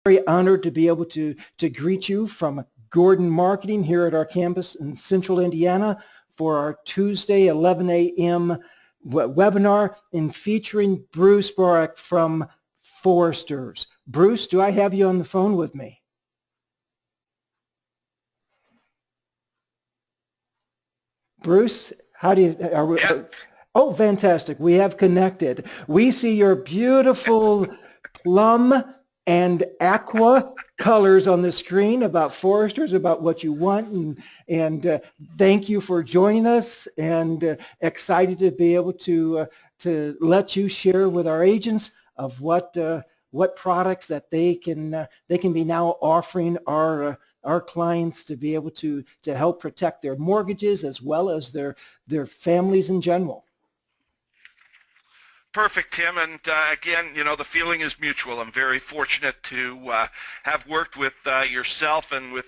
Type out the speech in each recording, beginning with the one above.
Very honored to be able to greet you from Gordon Marketing here at our campus in Central Indiana for our Tuesday 11 a.m. webinar in featuring Bruce Borak from Foresters. Bruce, do I have you on the phone with me? Bruce, how do you, are we, oh, fantastic. We have connected. We see your beautiful plum and aqua colors on the screen about Foresters, about what you want, and thank you for joining us, and excited to be able to let you share with our agents of what products that they can be now offering our clients to be able to help protect their mortgages as well as their families in general. Perfect, Tim, and again, you know, the feeling is mutual. I'm very fortunate to have worked with yourself and with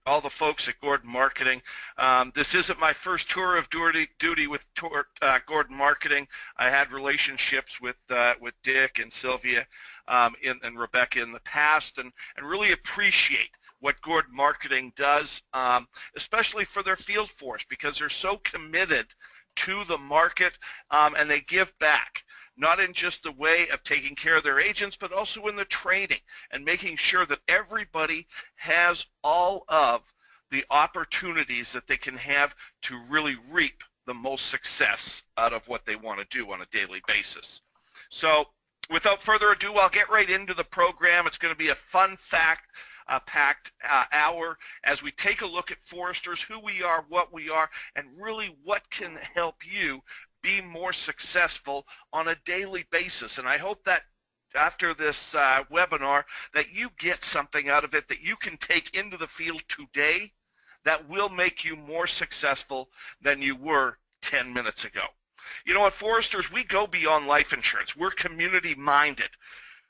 all the folks at Gordon Marketing. This isn't my first tour of duty with Gordon Marketing. I had relationships with Dick and Sylvia and Rebecca in the past, and really appreciate what Gordon Marketing does, especially for their field force, because they're so committed to the market, and they give back, not in just the way of taking care of their agents, but also in the training and making sure that everybody has all of the opportunities that they can have to really reap the most success out of what they want to do on a daily basis. So without further ado, I'll get right into the program. It's going to be a fun packed hour as we take a look at Foresters, who we are, what we are, and really what can help you be more successful on a daily basis. And I hope that after this webinar that you get something out of it that you can take into the field today that will make you more successful than you were 10 minutes ago. You know, at Foresters, we go beyond life insurance. We're community minded.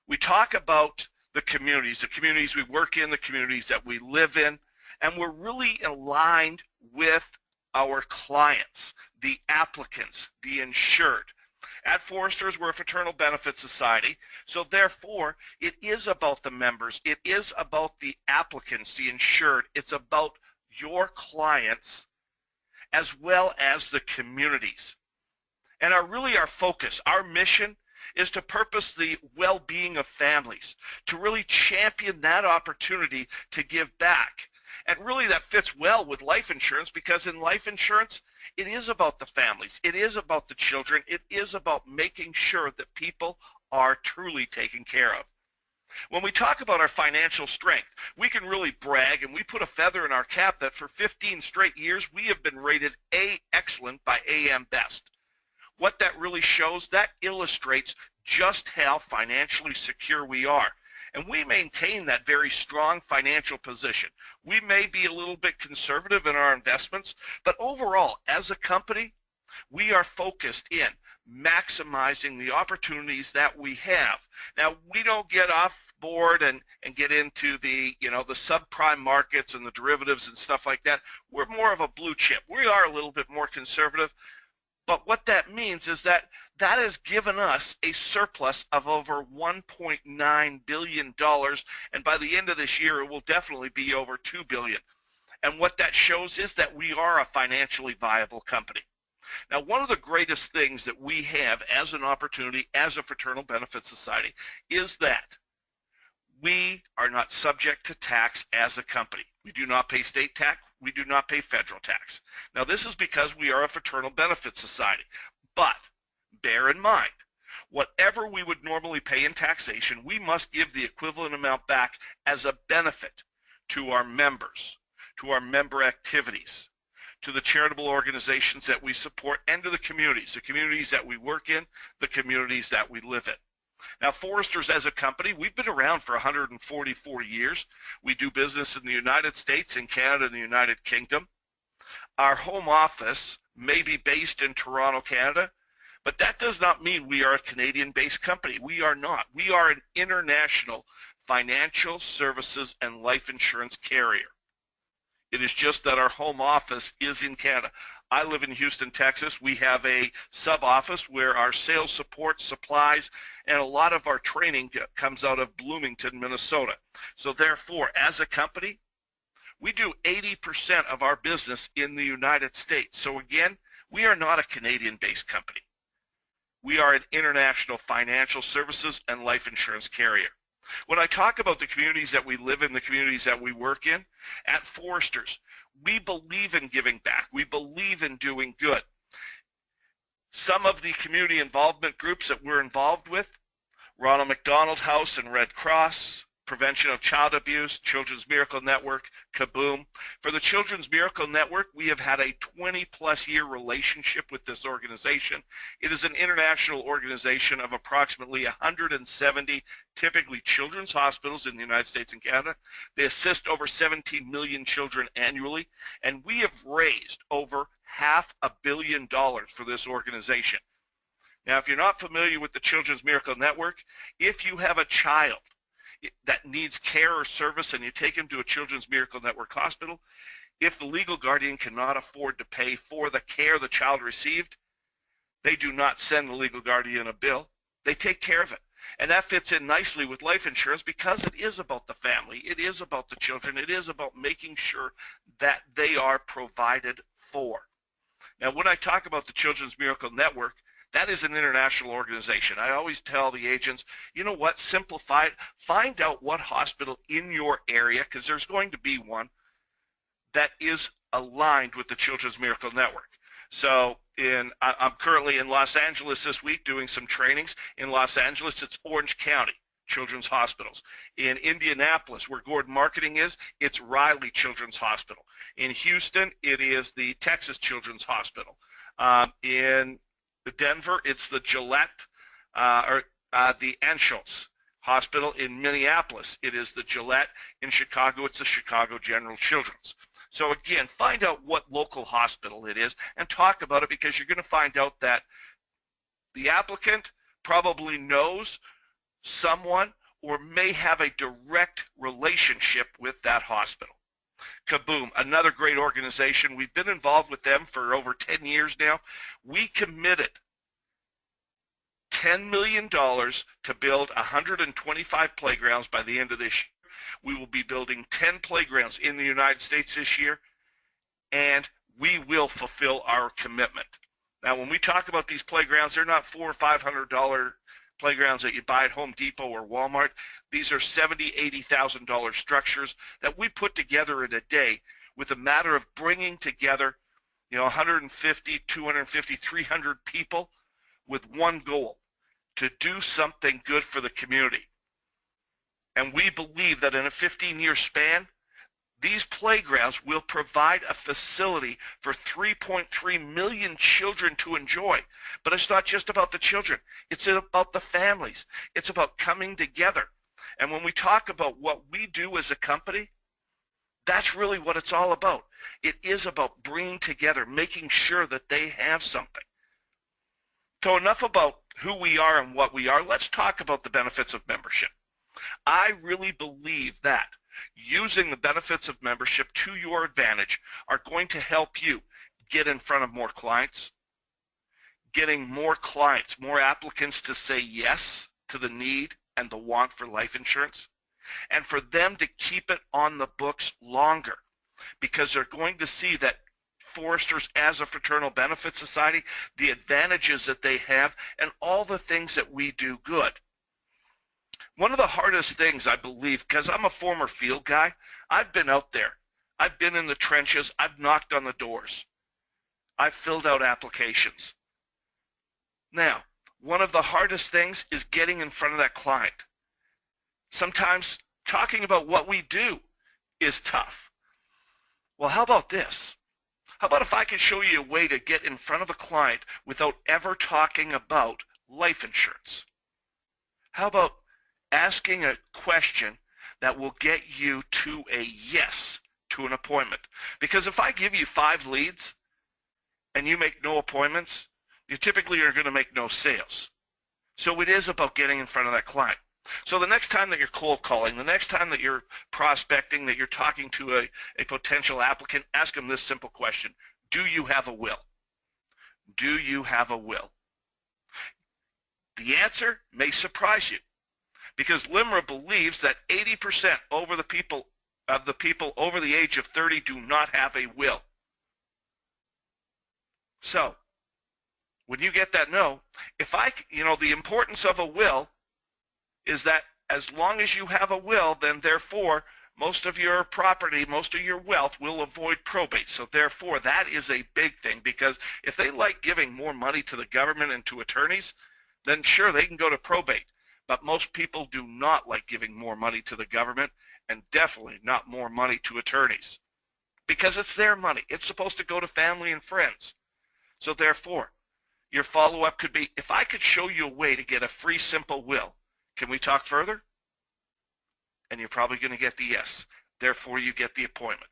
We talk about the communities we work in, the communities that we live in, and we're really aligned with our clients, the applicants, the insured. At Foresters, we're a fraternal benefit society, so therefore it is about the members, it is about the applicants, the insured, it's about your clients as well as the communities. And our focus, our mission is to purpose the well-being of families, to really champion that opportunity to give back. And really that fits well with life insurance, because in life insurance, it is about the families, it is about the children, it is about making sure that people are truly taken care of. When we talk about our financial strength, we can really brag, and we put a feather in our cap that for 15 straight years, we have been rated A excellent by AM Best. What that really shows, that illustrates just how financially secure we are. And we maintain that very strong financial position. We may be a little bit conservative in our investments, but overall, as a company, we are focused in maximizing the opportunities that we have. Now, we don't get off board and get into the, you know, the subprime markets and the derivatives and stuff like that. We're more of a blue chip. We are a little bit more conservative. But what that means is that that has given us a surplus of over $1.9 billion, and by the end of this year, it will definitely be over $2 billion. And what that shows is that we are a financially viable company. Now, one of the greatest things that we have as an opportunity, as a fraternal benefit society, is that we are not subject to tax as a company. We do not pay state tax. We do not pay federal tax. Now, this is because we are a fraternal benefit society. But bear in mind, whatever we would normally pay in taxation, we must give the equivalent amount back as a benefit to our members, to our member activities, to the charitable organizations that we support, and to the communities that we work in, the communities that we live in. Now, Foresters as a company, we've been around for 144 years. We do business in the United States, in Canada, and the United Kingdom. Our home office may be based in Toronto, Canada, but that does not mean we are a Canadian-based company. We are not. We are an international financial services and life insurance carrier. It is just that our home office is in Canada. I live in Houston, Texas. We have a sub-office where our sales support, supplies, and a lot of our training comes out of Bloomington, Minnesota. So therefore, as a company, we do 80% of our business in the United States. So again, we are not a Canadian-based company. We are an international financial services and life insurance carrier. When I talk about the communities that we live in, the communities that we work in, at Foresters, we believe in giving back. We believe in doing good. Some of the community involvement groups that we're involved with, Ronald McDonald House and Red Cross, Prevention of Child Abuse, Children's Miracle Network, Kaboom. For the Children's Miracle Network, we have had a 20-plus year relationship with this organization. It is an international organization of approximately 170, typically children's hospitals in the United States and Canada. They assist over 17 million children annually, and we have raised over $500 million for this organization. Now, if you're not familiar with the Children's Miracle Network, if you have a child that needs care or service and you take him to a Children's Miracle Network hospital, if the legal guardian cannot afford to pay for the care the child received, they do not send the legal guardian a bill. They take care of it. And that fits in nicely with life insurance because it is about the family. It is about the children. It is about making sure that they are provided for. Now, when I talk about the Children's Miracle Network, that is an international organization. I always tell the agents, you know what, simplify it. Find out what hospital in your area, because there's going to be one that is aligned with the Children's Miracle Network. So I'm currently in Los Angeles this week doing some trainings. In Los Angeles, it's Orange County Children's Hospitals. In Indianapolis, where Gordon Marketing is, it's Riley Children's Hospital. In Houston, it is the Texas Children's Hospital. In Denver, it's the Gillette the Anschutz Hospital. In Minneapolis, it is the Gillette. In Chicago, it's the Chicago General Children's. So again, find out what local hospital it is and talk about it, because you're going to find out that the applicant probably knows someone or may have a direct relationship with that hospital. Kaboom, another great organization. We've been involved with them for over 10 years now. We committed $10 million to build 125 playgrounds by the end of this year. We will be building 10 playgrounds in the United States this year, and we will fulfill our commitment. Now, when we talk about these playgrounds, they're not $400 or $500 playgrounds that you buy at Home Depot or Walmart. These are $70,000, $80,000 structures that we put together in a day with a matter of bringing together, 150, 250, 300 people with one goal, to do something good for the community. And we believe that in a 15-year span, these playgrounds will provide a facility for 3.3 million children to enjoy. But it's not just about the children. It's about the families. It's about coming together. And when we talk about what we do as a company, that's really what it's all about. It is about bringing together, making sure that they have something. So enough about who we are and what we are. Let's talk about the benefits of membership. I really believe that using the benefits of membership to your advantage are going to help you get in front of more clients, getting more clients, more applicants to say yes to the need and the want for life insurance, and for them to keep it on the books longer, because they're going to see that Foresters as a fraternal benefit society, the advantages that they have, and all the things that we do good. One of the hardest things, I believe, because I'm a former field guy, I've been out there. I've been in the trenches. I've knocked on the doors. I've filled out applications. Now, one of the hardest things is getting in front of that client. Sometimes talking about what we do is tough. Well, how about this? How about if I could show you a way to get in front of a client without ever talking about life insurance? How about asking a question that will get you to a yes to an appointment? Because if I give you 5 leads and you make no appointments, you typically are going to make no sales. So it is about getting in front of that client. So the next time that you're cold calling, the next time that you're prospecting, that you're talking to a potential applicant, ask them this simple question. Do you have a will? Do you have a will? The answer may surprise you, because LIMRA believes that 80% of the people over the age of 30 do not have a will. So, when you get that no, the importance of a will is that as long as you have a will, then therefore most of your property, most of your wealth will avoid probate. So therefore that is a big thing, because if they like giving more money to the government and to attorneys, then sure, they can go to probate. But most people do not like giving more money to the government, and definitely not more money to attorneys, because it's their money. It's supposed to go to family and friends. So therefore, your follow-up could be, if I could show you a way to get a free, simple will, can we talk further? And you're probably going to get the yes. Therefore, you get the appointment.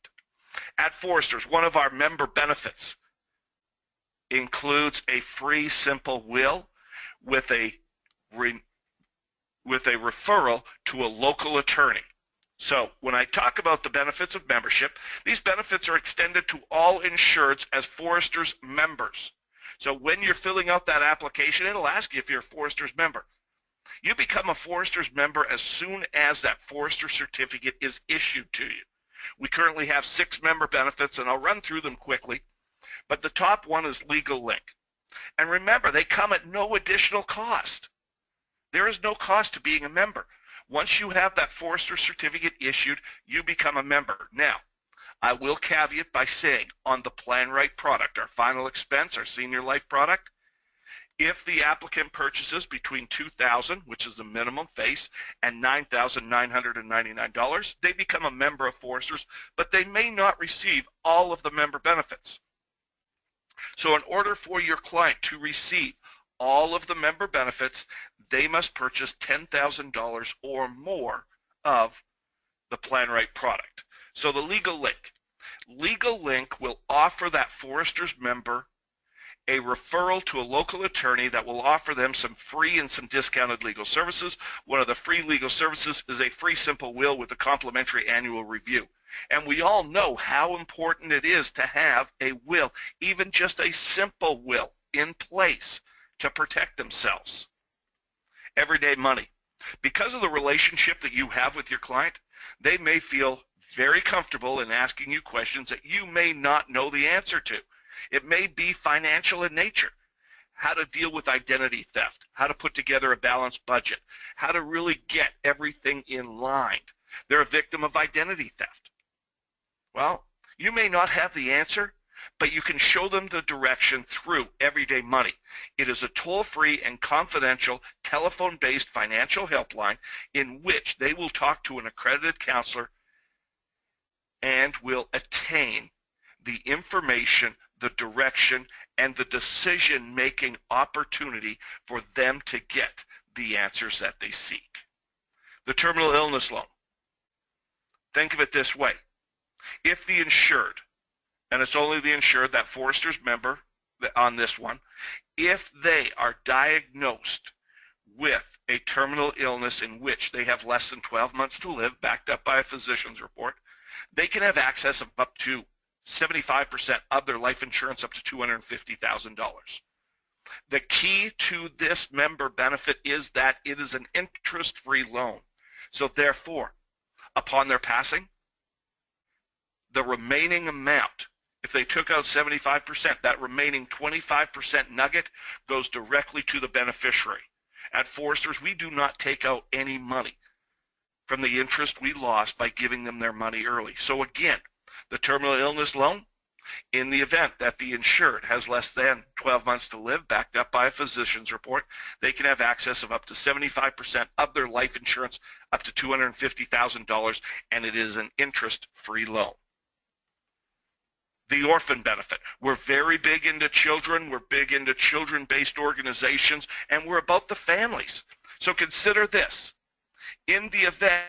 At Foresters, one of our member benefits includes a free, simple will with a referral to a local attorney. So when I talk about the benefits of membership, these benefits are extended to all insureds as Foresters members. So when you're filling out that application, it'll ask you if you're a Foresters member. You become a Foresters member as soon as that Forester certificate is issued to you. We currently have 6 member benefits, and I'll run through them quickly. But the top one is Legal Link. And remember, they come at no additional cost. There is no cost to being a member. Once you have that Forester certificate issued, you become a member. Now, I will caveat by saying, on the PlanRight product, our final expense, our senior life product, if the applicant purchases between $2,000, which is the minimum face, and $9,999, they become a member of Foresters, but they may not receive all of the member benefits. So in order for your client to receive all of the member benefits, they must purchase $10,000 or more of the PlanRight product. So the Legal Link. Legal Link will offer that Foresters member a referral to a local attorney that will offer them some free and some discounted legal services. One of the free legal services is a free, simple will with a complimentary annual review. And we all know how important it is to have a will, even just a simple will in place to protect themselves. Everyday money. Because of the relationship that you have with your client, they may feel very comfortable in asking you questions that you may not know the answer to. It may be financial in nature. How to deal with identity theft, how to put together a balanced budget, how to really get everything in line. They're a victim of identity theft. Well, you may not have the answer, but you can show them the direction through Everyday Money. It is a toll-free and confidential telephone-based financial helpline in which they will talk to an accredited counselor and will attain the information, the direction, and the decision-making opportunity for them to get the answers that they seek. The terminal illness loan. Think of it this way. If the insured, and it's only the insured, that Foresters member on this one, if they are diagnosed with a terminal illness in which they have less than 12 months to live, backed up by a physician's report, they can have access of up to 75% of their life insurance, up to $250,000. The key to this member benefit is that it is an interest-free loan. So therefore, upon their passing, the remaining amount, if they took out 75%, that remaining 25% nugget goes directly to the beneficiary. At Foresters, we do not take out any money from the interest we lost by giving them their money early. So again, the terminal illness loan, in the event that the insured has less than 12 months to live, backed up by a physician's report, they can have access of up to 75% of their life insurance, up to $250,000, and it is an interest-free loan. The orphan benefit. We're very big into children. We're big into children-based organizations, and we're about the families. So consider this. In the event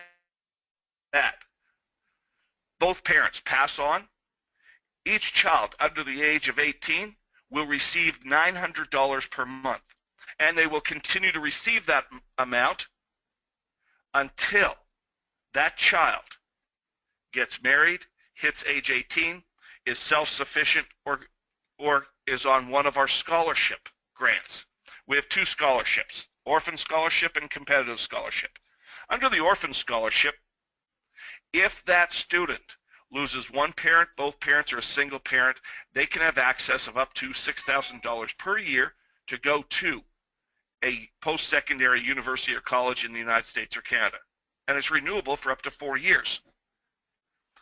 that both parents pass on, each child under the age of 18 will receive $900 per month, and they will continue to receive that amount until that child gets married, hits age 18, is self-sufficient, or or is on one of our scholarship grants. We have 2 scholarships, Orphan Scholarship and Competitive Scholarship. Under the Orphan Scholarship, if that student loses one parent, both parents, or a single parent, they can have access of up to $6,000 per year to go to a post-secondary university or college in the United States or Canada. And it's renewable for up to 4 years.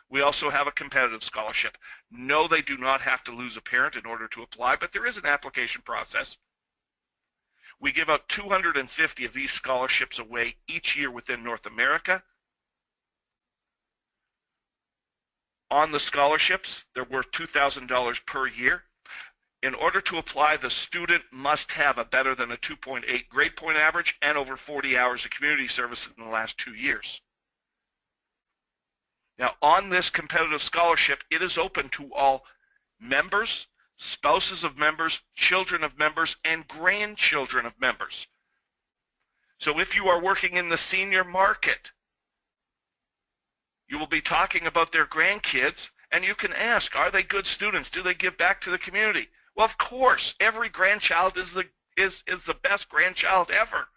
We also have a competitive scholarship. No, they do not have to lose a parent in order to apply, but there is an application process. We give out 250 of these scholarships away each year within North America. On the scholarships, they're worth $2,000 per year. In order to apply, the student must have a better than a 2.8 grade point average and over 40 hours of community service in the last 2 years. Now, on this competitive scholarship, it is open to all members, spouses of members, children of members, and grandchildren of members. So if you are working in the senior market, you will be talking about their grandkids, and you can ask, are they good students? Do they give back to the community? Well, of course, every grandchild is the best grandchild ever.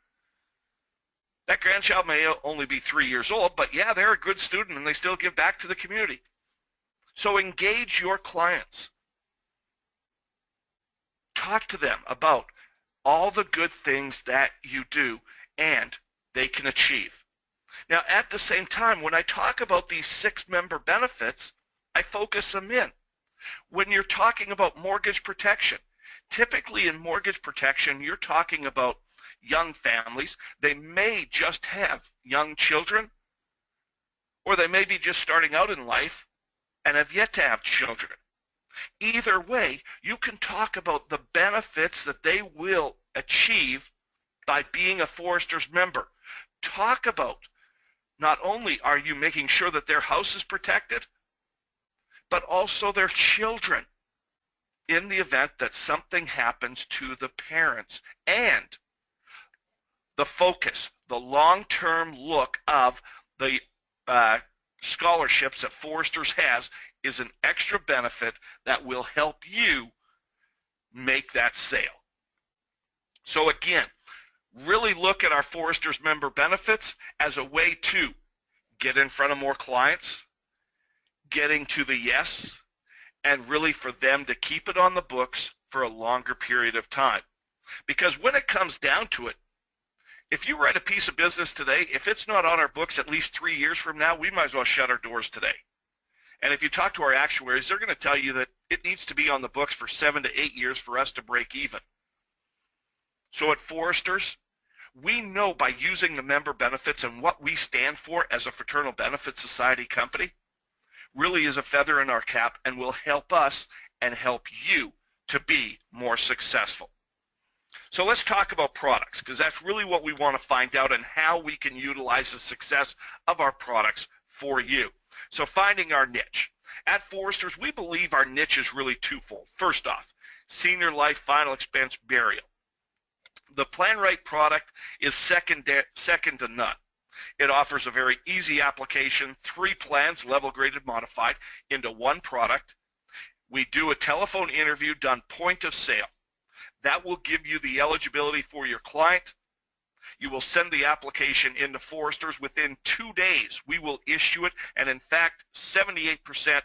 That grandchild may only be 3 years old, but yeah, they're a good student and they still give back to the community. So engage your clients. Talk to them about all the good things that you do and they can achieve. Now, at the same time, when I talk about these 6 member benefits, I focus them in. When you're talking about mortgage protection, typically in mortgage protection, you're talking about young families. They may just have young children, or they may be just starting out in life and have yet to have children. Either way, you can talk about the benefits that they will achieve by being a Foresters member. Talk about not only are you making sure that their house is protected, but also their children in the event that something happens to the parents. And the focus, the long-term look of the scholarships that Foresters has is an extra benefit that will help you make that sale. So again, really look at our Foresters member benefits as a way to get in front of more clients, getting to the yes, and really for them to keep it on the books for a longer period of time. Because when it comes down to it, if you write a piece of business today, if it's not on our books at least 3 years from now, we might as well shut our doors today. And if you talk to our actuaries, they're going to tell you that it needs to be on the books for 7 to 8 years for us to break even. So at Foresters, we know by using the member benefits and what we stand for as a fraternal benefit society company really is a feather in our cap and will help us and help you to be more successful. So let's talk about products, because that's really what we want to find out and how we can utilize the success of our products for you. So finding our niche. At Foresters, we believe our niche is really twofold. First off, senior life final expense burial. The Plan Right product is second to none. It offers a very easy application, 3 plans, level graded modified, into one product. We do a telephone interview done point of sale. That will give you the eligibility for your client. You will send the application into Foresters. Within 2 days, we will issue it, and in fact, 78%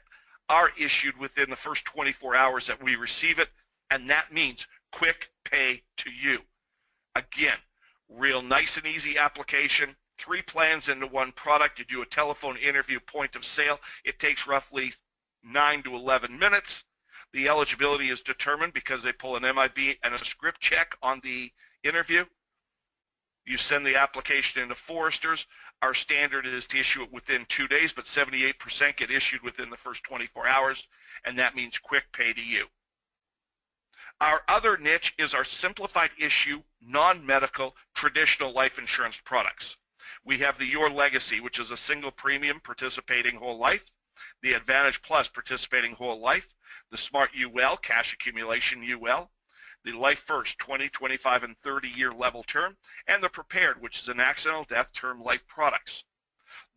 are issued within the first 24 hours that we receive it, and that means quick pay to you. Again, real nice and easy application, 3 plans into one product. You do a telephone interview, point of sale. It takes roughly 9 to 11 minutes. The eligibility is determined because they pull an MIB and a script check on the interview. You send the application into Foresters. Our standard is to issue it within 2 days, but 78% get issued within the first 24 hours, and that means quick pay to you. Our other niche is our Simplified Issue, non-medical, traditional life insurance products. We have the Your Legacy, which is a single premium participating whole life, the Advantage Plus participating whole life, the Smart UL, cash accumulation UL, the Lifefirst 20, 25, and 30-year level term, and the Prepared, which is an accidental death term life products.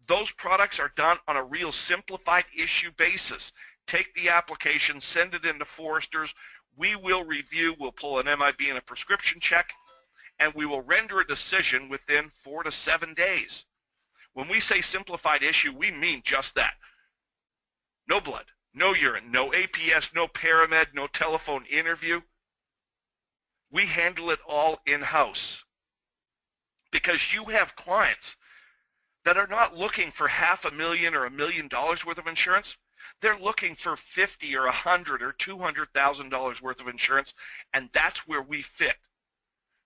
Those products are done on a real simplified issue basis. Take the application, send it into Foresters. we will review, we'll pull an MIB and a prescription check, and we will render a decision within 4 to 7 days. When we say simplified issue, we mean just that. No blood, no urine, no APS, no paramed, no telephone interview. We handle it all in-house because you have clients that are not looking for $500,000 or $1 million worth of insurance. They're looking for $50,000 or $100,000 or $200,000 worth of insurance, and that's where we fit.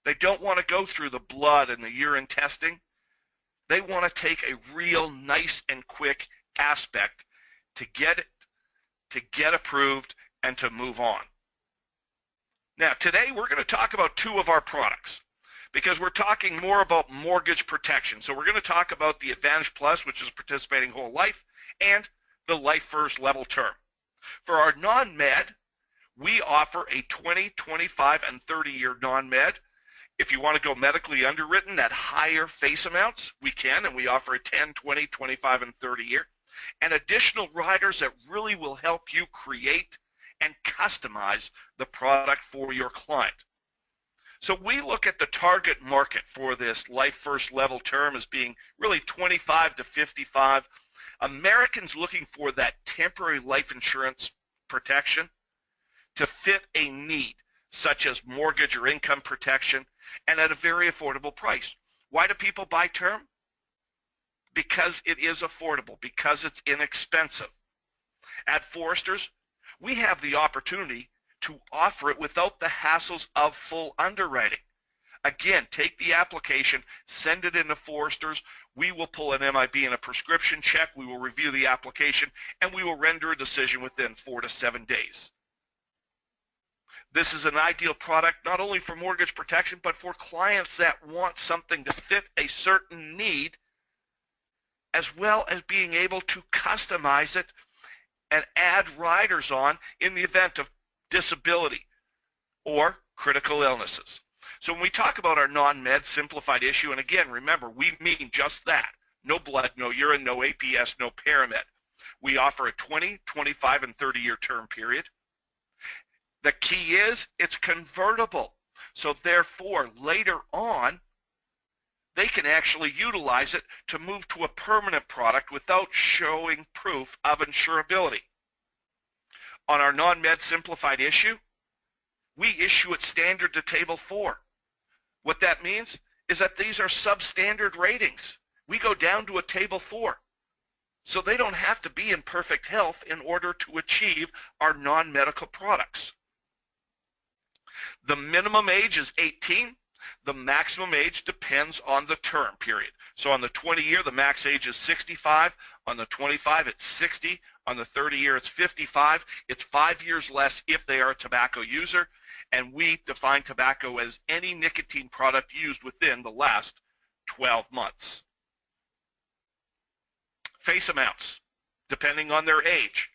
They don't want to go through the blood and the urine testing. They want to take a real nice and quick aspect to get it, to get approved, and to move on. Now, today we're going to talk about two of our products because we're talking more about mortgage protection. So we're going to talk about the Advantage Plus, which is participating whole life, and the Lifefirst level term. For our non-med, we offer a 20, 25, and 30-year non-med. If you want to go medically underwritten at higher face amounts, we can, and we offer a 10, 20, 25, and 30-year. And additional riders that really will help you create and customize the product for your client. So we look at the target market for this Lifefirst level term as being really 25 to 55. Americans looking for that temporary life insurance protection to fit a need, such as mortgage or income protection, and at a very affordable price. Why do people buy term? Because it is affordable, because it's inexpensive. At Foresters, we have the opportunity to offer it without the hassles of full underwriting. Again, take the application, send it into Foresters. We will pull an MIB and a prescription check. We will review the application, and we will render a decision within 4 to 7 days. This is an ideal product not only for mortgage protection, but for clients that want something to fit a certain need, as well as being able to customize it and add riders on in the event of disability or critical illnesses. So when we talk about our non-med simplified issue, and again, remember, we mean just that. No blood, no urine, no APS, no paramed. We offer a 20, 25, and 30-year term period. The key is it's convertible. So therefore, later on, they can actually utilize it to move to a permanent product without showing proof of insurability. On our non-med simplified issue, we issue it standard to table 4. What that means is that these are substandard ratings. We go down to a table 4. So they don't have to be in perfect health in order to achieve our non-medical products. The minimum age is 18. The maximum age depends on the term period. So on the 20-year, the max age is 65. On the 25, it's 60. On the 30-year, it's 55. It's 5 years less if they are a tobacco user. And we define tobacco as any nicotine product used within the last 12 months. Face amounts, depending on their age.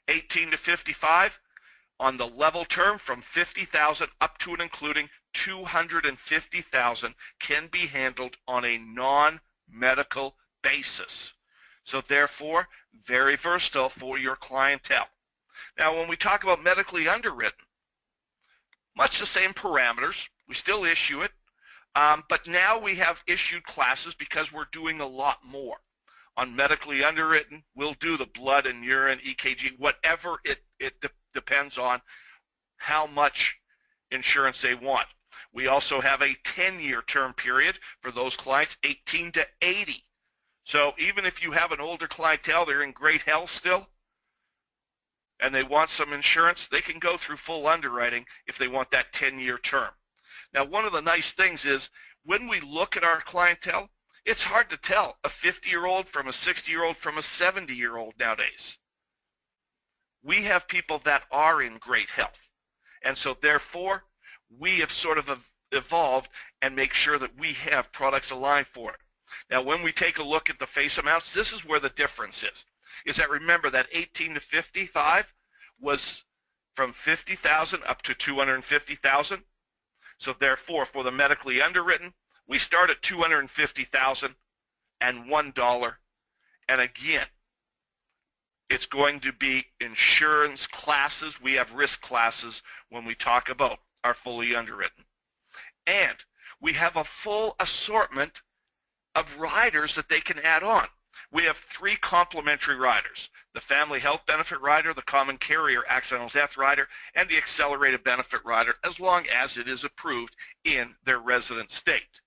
18 to 55, on the level term from 50,000 up to and including 250,000 can be handled on a non-medical basis. So therefore, very versatile for your clientele. Now when we talk about medically underwritten, much the same parameters, we still issue it, but now we have issued classes because we're doing a lot more. On medically underwritten, we'll do the blood and urine, EKG, whatever it depends on how much insurance they want. We also have a 10-year term period for those clients 18 to 80. So even if you have an older clientele, they're in great health still, and they want some insurance, they can go through full underwriting if they want that 10-year term. Now, one of the nice things is when we look at our clientele, it's hard to tell a 50-year-old from a 60-year-old from a 70-year-old nowadays. We have people that are in great health, and so therefore we have sort of evolved and make sure that we have products aligned for it. Now when we take a look at the face amounts, this is where the difference is that remember that 18 to 55 was from 50,000 up to 250,000. So therefore, for the medically underwritten, we start at 250,000 and $1. And again, It's going to be insurance classes. We have risk classes when we talk about our fully underwritten. And we have a full assortment of riders that they can add on. We have 3 complementary riders: the Family Health Benefit Rider, the Common Carrier Accidental Death Rider, and the Accelerated Benefit Rider, as long as it is approved in their resident state.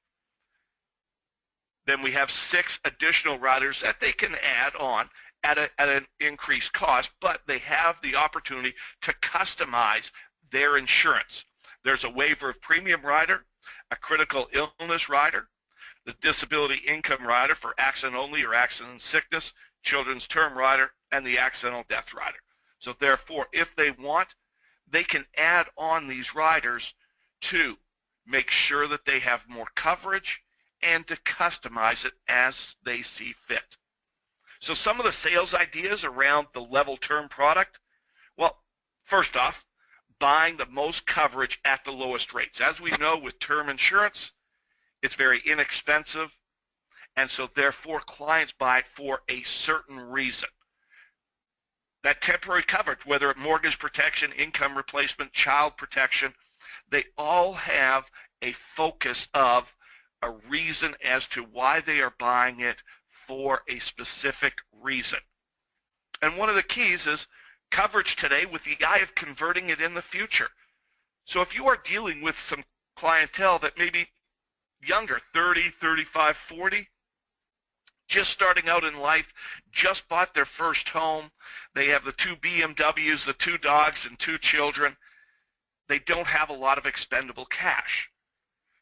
Then we have 6 additional riders that they can add on at an increased cost, but they have the opportunity to customize their insurance. There's a waiver of premium rider, a critical illness rider, the disability income rider for accident only or accident and sickness, children's term rider, and the accidental death rider. So therefore, if they want, they can add on these riders to make sure that they have more coverage and to customize it as they see fit. So some of the sales ideas around the level term product: well, first off, buying the most coverage at the lowest rates. As we know with term insurance, it's very inexpensive, and so therefore clients buy it for a certain reason. That temporary coverage, whether it's mortgage protection, income replacement, child protection, they all have a focus of a reason as to why they are buying it for a specific reason. And one of the keys is coverage today with the eye of converting it in the future. So if you are dealing with some clientele that may be younger, 30, 35, 40, just starting out in life, just bought their first home, they have the 2 BMWs, the 2 dogs, and 2 children, they don't have a lot of expendable cash,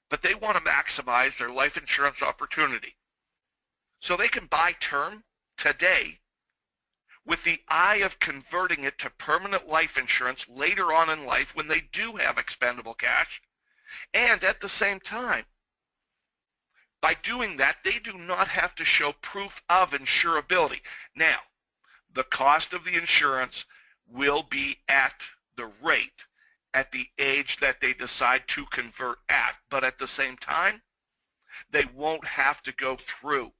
but they want to maximize their life insurance opportunity. So they can buy term today with the eye of converting it to permanent life insurance later on in life when they do have expendable cash. And at the same time, by doing that, they do not have to show proof of insurability. Now, the cost of the insurance will be at the rate at the age that they decide to convert at, but at the same time, they won't have to go through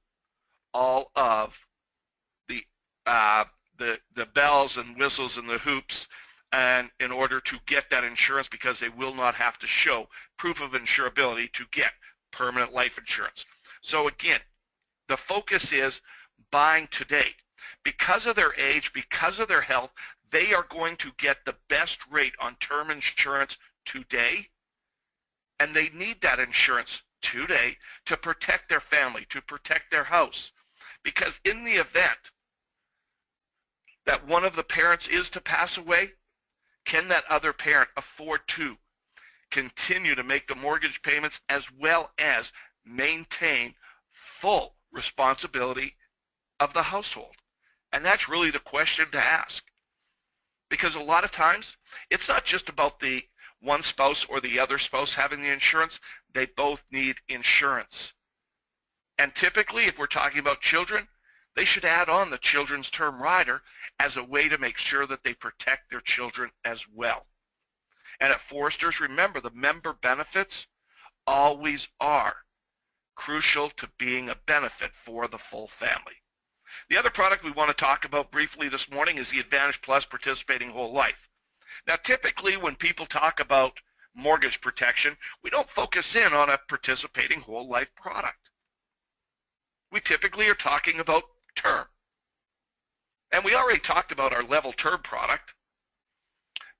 all of the bells and whistles and the hoops and in order to get that insurance, because they will not have to show proof of insurability to get permanent life insurance. So again, the focus is buying today. Because of their age, because of their health, they are going to get the best rate on term insurance today, and they need that insurance today to protect their family, to protect their house. Because in the event that one of the parents is to pass away, can that other parent afford to continue to make the mortgage payments as well as maintain full responsibility of the household? And that's really the question to ask. Because a lot of times, it's not just about the one spouse or the other spouse having the insurance. They both need insurance. And typically, if we're talking about children, they should add on the children's term rider as a way to make sure that they protect their children as well. And at Foresters, remember, the member benefits always are crucial to being a benefit for the full family. The other product we want to talk about briefly this morning is the Advantage Plus Participating Whole Life. Now, typically when people talk about mortgage protection, we don't focus in on a participating whole life product. We typically are talking about term. And we already talked about our level term product,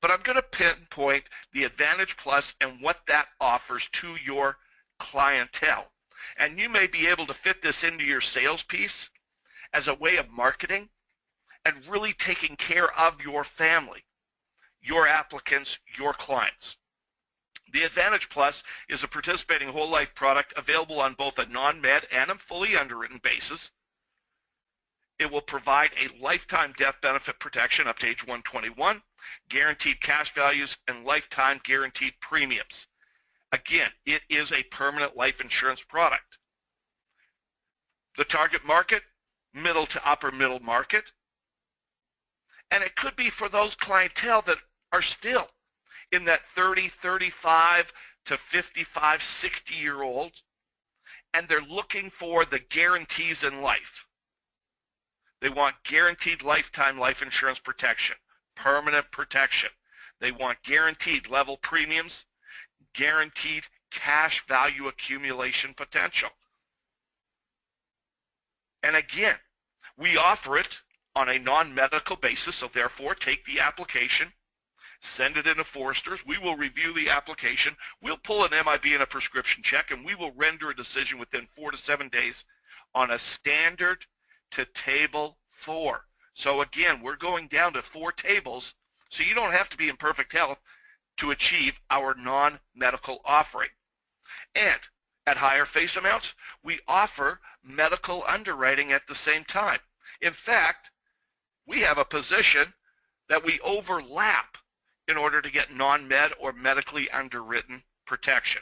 but I'm going to pinpoint the Advantage Plus and what that offers to your clientele. And you may be able to fit this into your sales piece as a way of marketing and really taking care of your family, your applicants, your clients. The Advantage Plus is a participating whole life product available on both a non-med and a fully underwritten basis. It will provide a lifetime death benefit protection up to age 121, guaranteed cash values, and lifetime guaranteed premiums. Again, it is a permanent life insurance product. The target market, middle to upper middle market. And it could be for those clientele that are still in that 30, 35 to 55, 60-year-olds, and they're looking for the guarantees in life. They want guaranteed lifetime life insurance protection, permanent protection. They want guaranteed level premiums, guaranteed cash value accumulation potential. And again, we offer it on a non-medical basis, so therefore take the application, send it into Foresters. We will review the application. We'll pull an MIB and a prescription check, and we will render a decision within 4 to 7 days on a standard to table 4. So again, we're going down to 4 tables, so you don't have to be in perfect health to achieve our non-medical offering. And at higher face amounts, we offer medical underwriting at the same time. In fact, we have a position that we overlap in order to get non-med or medically underwritten protection.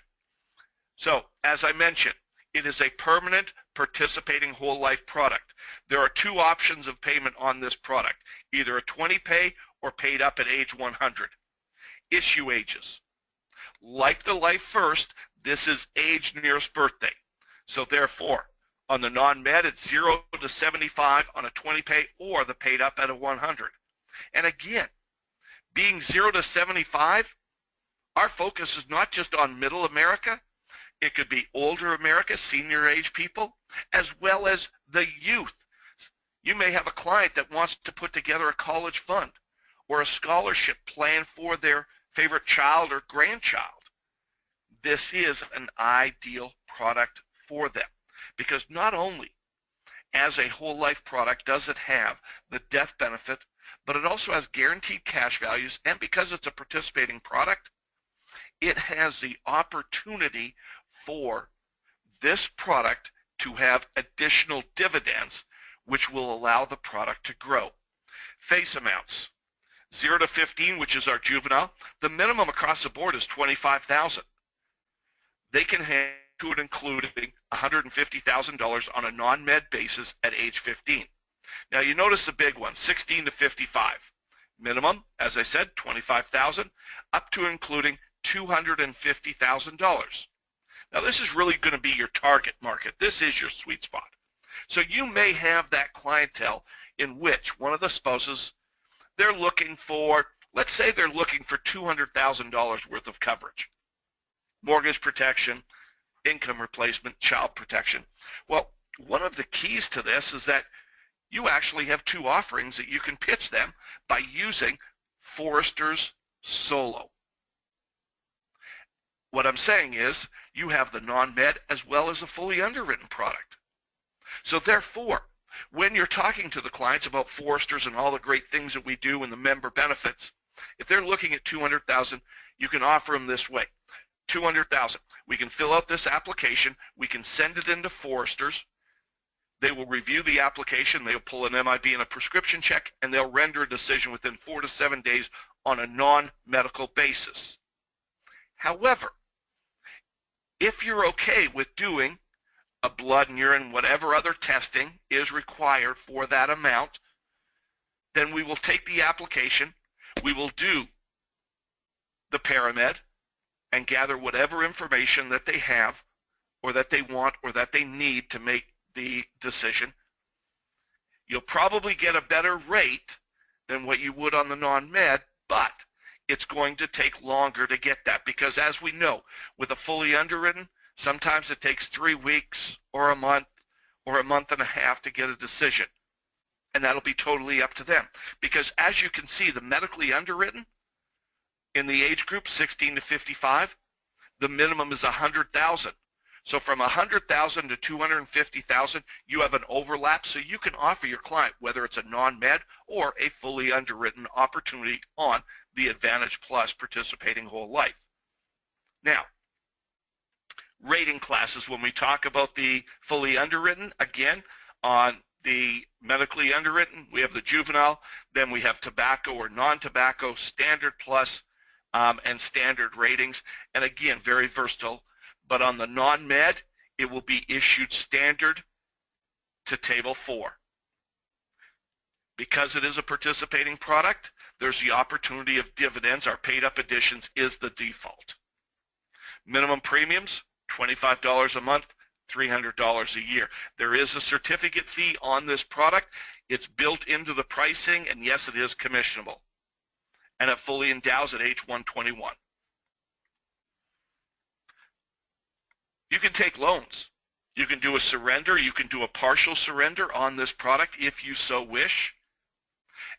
So, as I mentioned, it is a permanent participating whole life product. There are 2 options of payment on this product, either a 20 pay or paid up at age 100. Issue ages. Like the Lifefirst, this is age nearest birthday. So therefore, on the non-med, it's 0 to 75 on a 20 pay or the paid up at a 100. And again, being 0 to 75, our focus is not just on middle America. It could be older America, senior age people, as well as the youth. You may have a client that wants to put together a college fund or a scholarship plan for their favorite child or grandchild. This is an ideal product for them because not only as a whole life product does it have the death benefit, but it also has guaranteed cash values, and because it's a participating product, it has the opportunity for this product to have additional dividends, which will allow the product to grow. Face amounts, 0 to 15, which is our juvenile, the minimum across the board is $25,000. They can have to it including $150,000 on a non-med basis at age 15. Now you notice the big one, 16 to 55. Minimum, as I said, $25,000, up to including $250,000. Now this is really going to be your target market. This is your sweet spot. So you may have that clientele in which one of the spouses, they're looking for, let's say they're looking for $200,000 worth of coverage. Mortgage protection, income replacement, child protection. Well, one of the keys to this is that you actually have 2 offerings that you can pitch them by using Foresters Solo. What I'm saying is you have the non-med as well as a fully underwritten product. So therefore, when you're talking to the clients about Foresters and all the great things that we do and the member benefits, if they're looking at $200,000, you can offer them this way. $200,000. We can fill out this application. We can send it into Foresters. They will review the application. They'll pull an MIB and a prescription check, and they'll render a decision within 4 to 7 days on a non-medical basis. However, if you're okay with doing a blood and urine, whatever other testing is required for that amount, then we will take the application, we will do the paramed, and gather whatever information that they have or that they want or that they need to make the decision. You'll probably get a better rate than what you would on the non-med, but it's going to take longer to get that because as we know, with a fully underwritten, sometimes it takes 3 weeks or a month and a half to get a decision. And that'll be totally up to them. Because as you can see, the medically underwritten in the age group 16 to 55, the minimum is $100,000. So from $100,000 to $250,000, you have an overlap, so you can offer your client, whether it's a non-med or a fully underwritten opportunity on the Advantage Plus participating whole life. Now, rating classes, when we talk about the fully underwritten, again, on the medically underwritten, we have the juvenile, then we have tobacco or non-tobacco, standard plus, and standard ratings, and again, very versatile. But on the non-med, it will be issued standard to table 4. Because it is a participating product, there's the opportunity of dividends. Our paid up additions is the default. Minimum premiums, $25 a month, $300 a year. There is a certificate fee on this product. It's built into the pricing, and yes, it is commissionable. And it fully endows at age 121. You can take loans. You can do a surrender. You can do a partial surrender on this product if you so wish.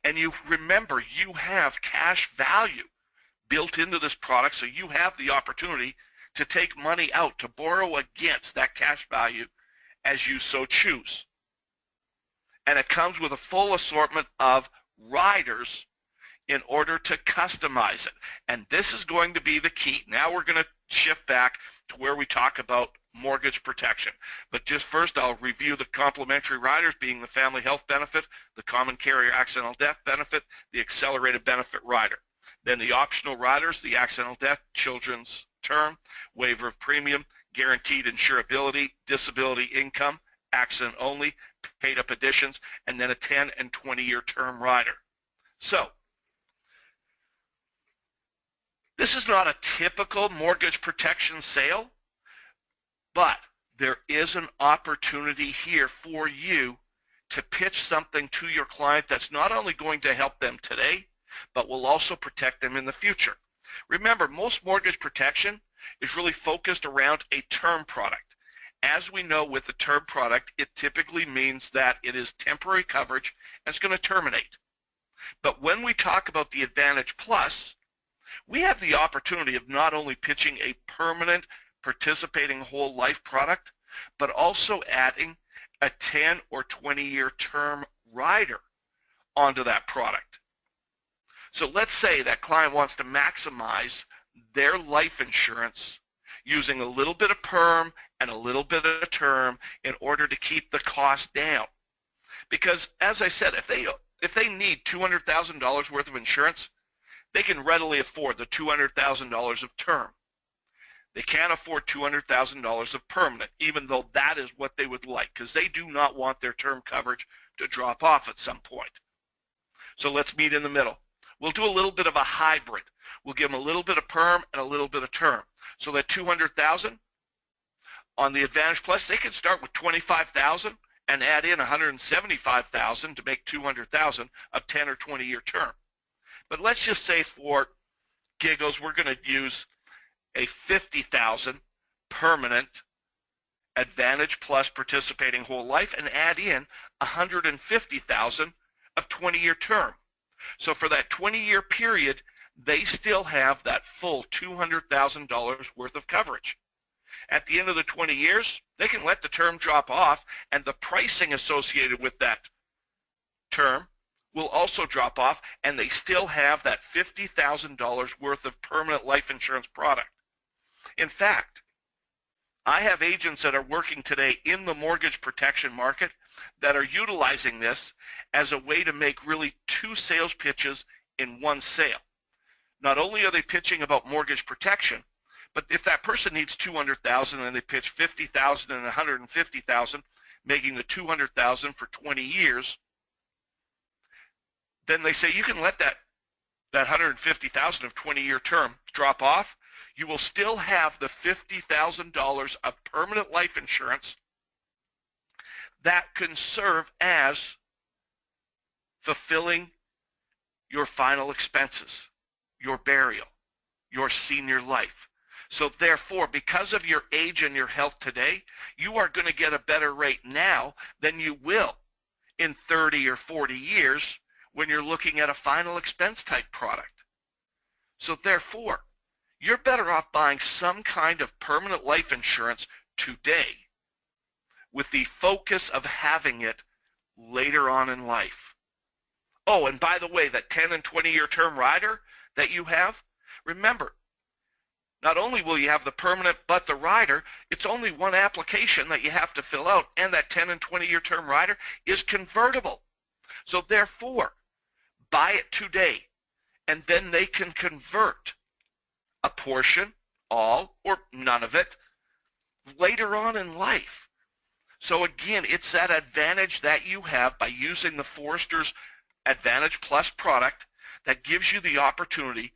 And you remember, you have cash value built into this product, so you have the opportunity to take money out, to borrow against that cash value as you so choose. And it comes with a full assortment of riders in order to customize it. And this is going to be the key. Now we're going to shift back to where we talk about mortgage protection. But just first, I'll review the complementary riders, being the family health benefit, the common carrier accidental death benefit, the accelerated benefit rider. Then the optional riders, the accidental death, children's term, waiver of premium, guaranteed insurability, disability income, accident only, paid up additions, and then a 10 and 20-year term rider. So this is not a typical mortgage protection sale, but there is an opportunity here for you to pitch something to your client that's not only going to help them today, but will also protect them in the future. Remember, most mortgage protection is really focused around a term product. As we know, with the term product, it typically means that it is temporary coverage and it's going to terminate. But when we talk about the Advantage Plus, we have the opportunity of not only pitching a permanent participating whole life product, but also adding a 10 or 20-year term rider onto that product. So let's say that client wants to maximize their life insurance using a little bit of perm and a little bit of term in order to keep the cost down. Because as I said, if they need $200,000 worth of insurance, they can readily afford the $200,000 of term. They can't afford $200,000 of permanent, even though that is what they would like, because they do not want their term coverage to drop off at some point. So let's meet in the middle. We'll do a little bit of a hybrid. We'll give them a little bit of perm and a little bit of term. So that $200,000 on the Advantage Plus, they can start with $25,000 and add in $175,000 to make $200,000 of 10 or 20-year term. But let's just say for giggles, we're going to use a $50,000 permanent Advantage Plus participating whole life and add in $150,000 of 20-year term. So for that 20-year period, they still have that full $200,000 worth of coverage. At the end of the 20 years, they can let the term drop off, and the pricing associated with that term will also drop off, and they still have that $50,000 worth of permanent life insurance product. In fact, I have agents that are working today in the mortgage protection market that are utilizing this as a way to make really two sales pitches in one sale. Not only are they pitching about mortgage protection, but if that person needs $200,000 and they pitch $50,000 and $150,000, making the $200,000 for 20 years, then they say you can let that $150,000 of 20-year term drop off. You will still have the $50,000 of permanent life insurance that can serve as fulfilling your final expenses, your burial, your senior life. So therefore, because of your age and your health today, you are going to get a better rate now than you will in 30 or 40 years when you're looking at a final expense type product. So therefore, you're better off buying some kind of permanent life insurance today with the focus of having it later on in life. Oh, and by the way, that 10 and 20-year term rider that you have, remember, not only will you have the permanent but the rider, it's only one application that you have to fill out, and that 10 and 20-year term rider is convertible. So therefore, buy it today, and then they can convert a portion, all, or none of it later on in life. So again, it's that advantage that you have by using the Foresters Advantage Plus product that gives you the opportunity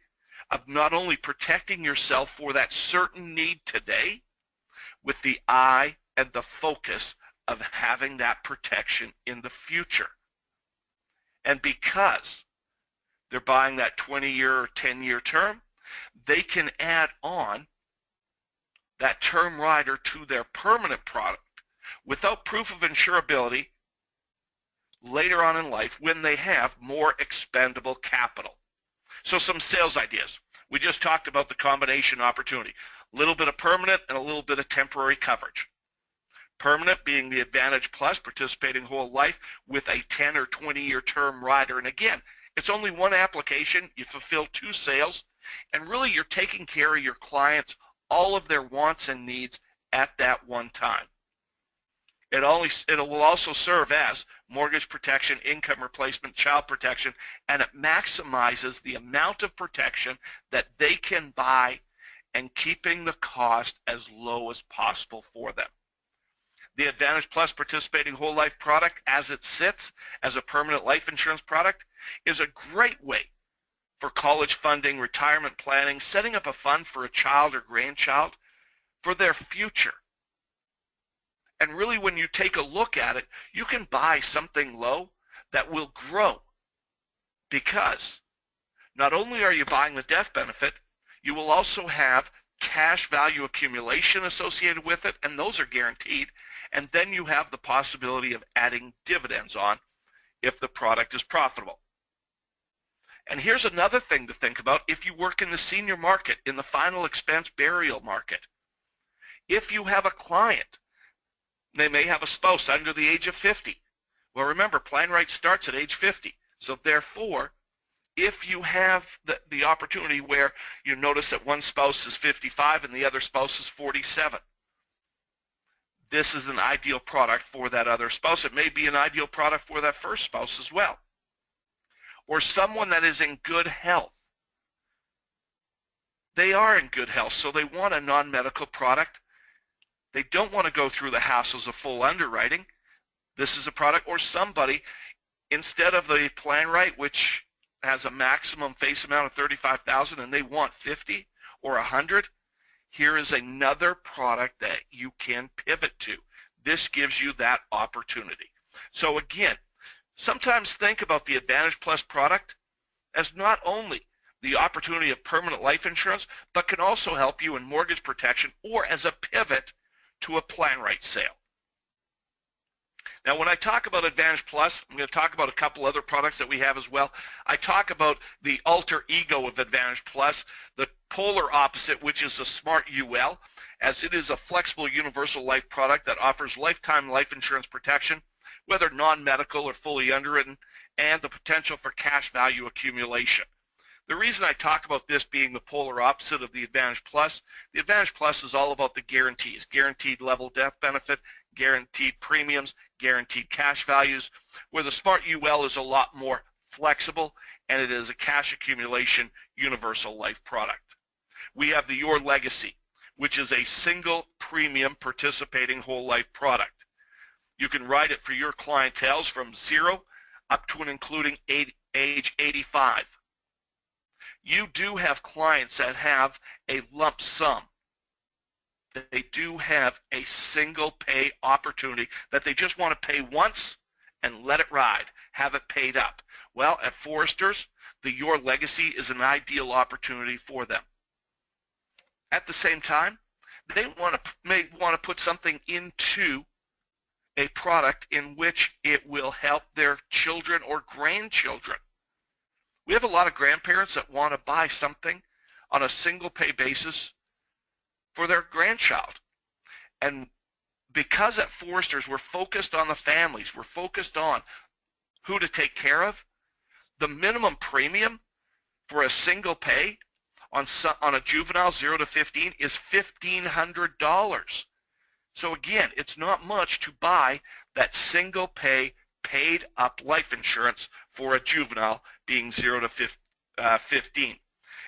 of not only protecting yourself for that certain need today, with the eye and the focus of having that protection in the future. And because they're buying that 20-year or 10-year term, they can add on that term rider to their permanent product without proof of insurability later on in life when they have more expendable capital. So some sales ideas. We just talked about the combination opportunity. A little bit of permanent and a little bit of temporary coverage. Permanent being the Advantage Plus, participating whole life with a 10 or 20-year term rider. And again, it's only one application. You fulfill 2 sales, and really you're taking care of your clients, all of their wants and needs at that one time. It will also serve as mortgage protection, income replacement, child protection, and it maximizes the amount of protection that they can buy and keeping the cost as low as possible for them. The Advantage Plus participating whole life product, as it sits as a permanent life insurance product, is a great way for college funding, retirement planning, setting up a fund for a child or grandchild for their future. And really, when you take a look at it, you can buy something low that will grow, because not only are you buying the death benefit, you will also have cash value accumulation associated with it, and those are guaranteed. And then you have the possibility of adding dividends on if the product is profitable. And here's another thing to think about if you work in the senior market, in the final expense burial market. If you have a client, they may have a spouse under the age of 50. Well, remember, plan right starts at age 50. So therefore, if you have the opportunity where you notice that one spouse is 55 and the other spouse is 47, this is an ideal product for that other spouse. It may be an ideal product for that first spouse as well. Or someone that is in good health. They are in good health, so they want a non-medical product. They don't want to go through the hassles of full underwriting. This is a product. Or somebody, instead of the plan right, which has a maximum face amount of $35,000, and they want 50 or 100, here is another product that you can pivot to. This gives you that opportunity. So again, sometimes think about the Advantage Plus product as not only the opportunity of permanent life insurance, but can also help you in mortgage protection or as a pivot to a plan right sale. Now, when I talk about Advantage Plus, I'm going to talk about a couple other products that we have as well. I talk about the alter ego of Advantage Plus, the polar opposite, which is the Smart UL, as it is a flexible universal life product that offers lifetime life insurance protection, whether non-medical or fully underwritten, and the potential for cash value accumulation. The reason I talk about this being the polar opposite of the Advantage Plus, the Advantage Plus is all about the guarantees, guaranteed level death benefit, guaranteed premiums, guaranteed cash values, where the Smart UL is a lot more flexible, and it is a cash accumulation universal life product. We have the Your Legacy, which is a single premium participating whole life product. You can write it for your clientele from 0 up to and including age 85. You do have clients that have a lump sum. They do have a single pay opportunity that they just want to pay once and let it ride, have it paid up. Well, at Foresters, the Your Legacy is an ideal opportunity for them. At the same time, they may want to put something into a product in which it will help their children or grandchildren. We have a lot of grandparents that want to buy something on a single pay basis for their grandchild. And because at Foresters we're focused on the families, we're focused on who to take care of, the minimum premium for a single pay on a juvenile 0 to 15 is $1,500. So again, it's not much to buy that single pay paid up life insurance for a juvenile being 0 to 15.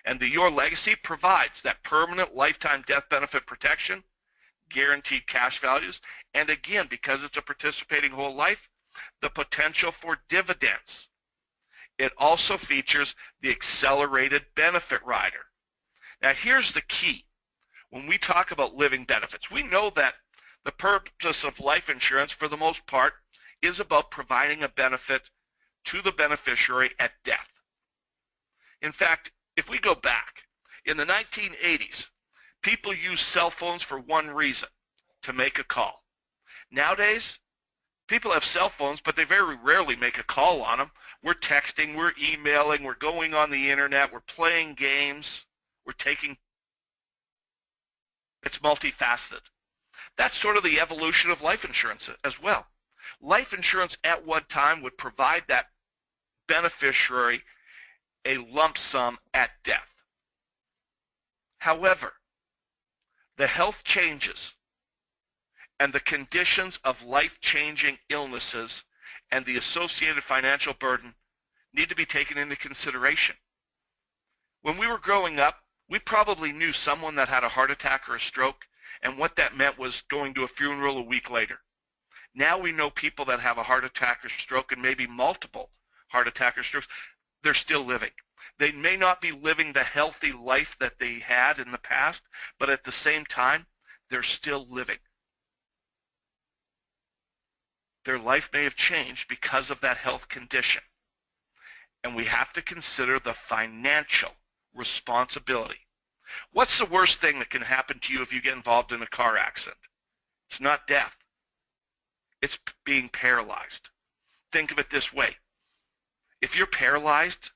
And the Your Legacy provides that permanent lifetime death benefit protection, guaranteed cash values, and again, because it's a participating whole life, the potential for dividends. It also features the accelerated benefit rider. Now here's the key. When we talk about living benefits, we know that the purpose of life insurance for the most part is about providing a benefit to the beneficiary at death. In fact, if we go back, in the 1980s, people used cell phones for one reason, to make a call. Nowadays, people have cell phones, but they very rarely make a call on them. We're texting, we're emailing, we're going on the internet, we're playing games, we're taking, it's multifaceted. That's sort of the evolution of life insurance as well. Life insurance at one time would provide that beneficiary a lump sum at death. However, the health changes and the conditions of life-changing illnesses and the associated financial burden need to be taken into consideration. When we were growing up, we probably knew someone that had a heart attack or a stroke, and what that meant was going to a funeral a week later. Now we know people that have a heart attack or stroke, and maybe multiple heart attack or strokes. They're still living. They may not be living the healthy life that they had in the past, but at the same time, they're still living. Their life may have changed because of that health condition. And we have to consider the financial responsibility. What's the worst thing that can happen to you if you get involved in a car accident? It's not death. It's being paralyzed. Think of it this way. If you're paralyzed,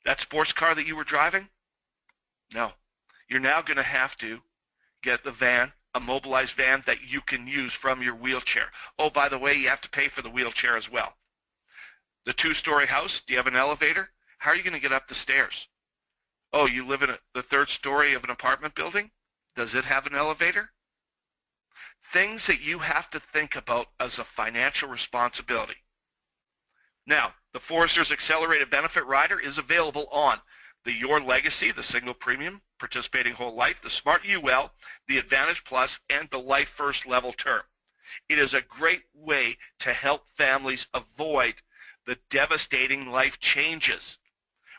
that sports car that you were driving, no. You're now going to have to get the van, a mobilized van that you can use from your wheelchair. Oh, by the way, you have to pay for the wheelchair as well. The two-story house, do you have an elevator? How are you going to get up the stairs? Oh, you live in the third story of an apartment building? Does it have an elevator? Things that you have to think about as a financial responsibility. Now, the Foresters Accelerated Benefit Rider is available on the Your Legacy, the single premium, participating whole life, the Smart UL, the Advantage Plus, and the Lifefirst level term. It is a great way to help families avoid the devastating life changes,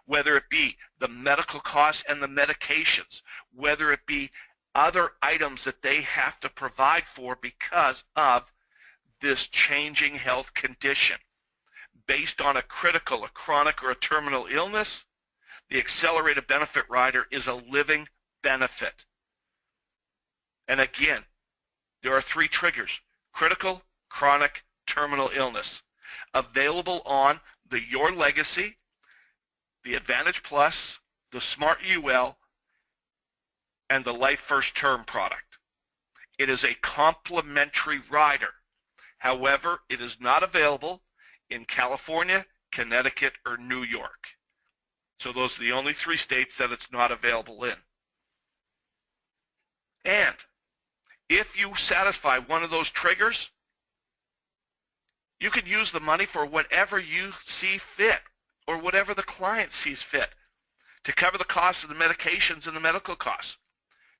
whether it be the medical costs and the medications, whether it be other items that they have to provide for because of this changing health condition. Based on a critical, a chronic, or a terminal illness, the Accelerated Benefit Rider is a living benefit. And again, there are three triggers: critical, chronic, terminal illness. Available on the Your Legacy, the Advantage Plus, the Smart UL, and the Lifefirst Term product. It is a complementary rider. However, it is not available in California, Connecticut, or New York. So those are the only three states that it's not available in. And if you satisfy one of those triggers, you can use the money for whatever you see fit or whatever the client sees fit to cover the cost of the medications and the medical costs,